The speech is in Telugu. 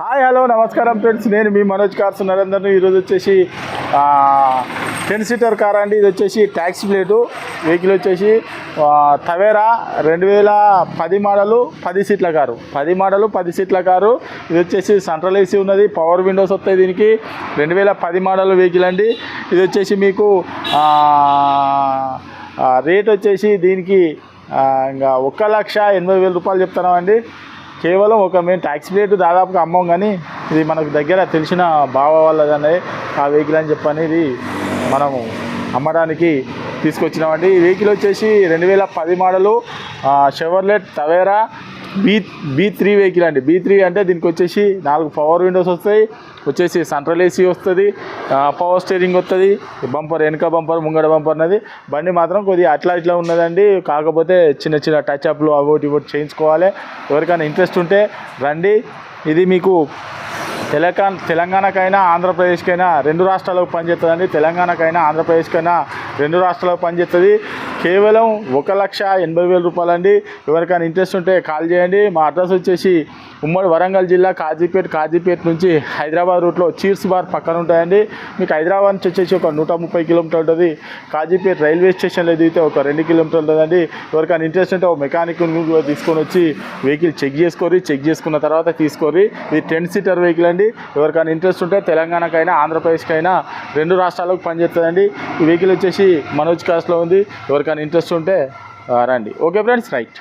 హాయ్ హలో నమస్కారం ఫ్రెండ్స్, నేను మీ మనోజ్ కార్స్ నరేందర్ని. ఈరోజు వచ్చేసి 10 సీటర్ కార్ అండి. ఇది వచ్చేసి ట్యాక్సీ ప్లేటు వెహికల్ వచ్చేసి టవేరా 2010 మోడలు 10 సీట్ల కారు. 10 మోడలు 10 సీట్ల కారు. ఇది వచ్చేసి సెంట్రల్ ఏసీ ఉన్నది, పవర్ విండోస్ వస్తాయి దీనికి. 2010 మోడల్ వెహికల్ అండి. ఇది వచ్చేసి మీకు రేట్ వచ్చేసి దీనికి ఇంకా 1,80,000 రూపాయలు చెప్తున్నామండి. కేవలం మేము ట్యాక్సీ ప్లేట్ దాదాపుగా అమ్మం, కానీ ఇది మనకు దగ్గర తెలిసిన బావ వాళ్ళదనే ఆ వెహికల్ అని చెప్పని ఇది మనము అమ్మడానికి తీసుకొచ్చినామండి. ఈ వెహికల్ వచ్చేసి 2010 model Chevrolet Tavera B3 vehicle అండి. B3 అంటే దీనికి వచ్చేసి 4 పవర్ విండోస్ వస్తాయి, వచ్చేసి సెంట్రల్ ఏసీ వస్తుంది, పవర్ స్టీరింగ్ వస్తుంది, బంపర్ వెనక బంపర్ ముంగడ బంపర్ ఉన్నది. బండి మాత్రం కొద్దిగా అట్లా ఇట్లా ఉన్నదండి, కాకపోతే చిన్న చిన్న టచ్అప్లు అవోటి ఇవోటి చేయించుకోవాలి. ఎవరికైనా ఇంట్రెస్ట్ ఉంటే రండి. ఇది మీకు తెలంగాణకైనా ఆంధ్రప్రదేశ్కైనా 2 రాష్ట్రాలకు పనిచేస్తుందండి. తెలంగాణకైనా ఆంధ్రప్రదేశ్కైనా 2 రాష్ట్రాలకు పనిచేస్తుంది. కేవలం 1,80,000 రూపాయలు అండి. ఎవరికైనా ఇంట్రెస్ట్ ఉంటే కాల్ చేయండి. మా అడ్రస్ వచ్చేసి ఉమ్మడి వరంగల్ జిల్లా కాజీపేట నుంచి హైదరాబాద్ రూట్లో చీర్స్ బార్ పక్కన ఉంటాయండి. మీకు హైదరాబాద్ నుంచి వచ్చేసి ఒక 130 కిలోమీటర్లు ఉంటుంది. కాజీపేట రైల్వే స్టేషన్లో దిగితే ఒక 2 కిలోమీటర్లు ఉంటుందండి. ఎవరికైనా ఇంట్రెస్ట్ ఉంటే ఒక మెకానిక్ తీసుకొని వచ్చి వెహికల్ చెక్ చేసుకున్న తర్వాత తీసుకోరి. ఇది 10 సీటర్ వెహికల్ అండి. ఎవరికైనా ఇంట్రెస్ట్ ఉంటే తెలంగాణకైనా ఆంధ్రప్రదేశ్కైనా 2 రాష్ట్రాలకు పనిచేస్తుందండి. ఈ వెహికల్ వచ్చేసి మనోజ్ కార్స్లో ఉంది. ఎవరికైనా ఇంట్రెస్ట్ ఉంటే రండి. Okay friends, right.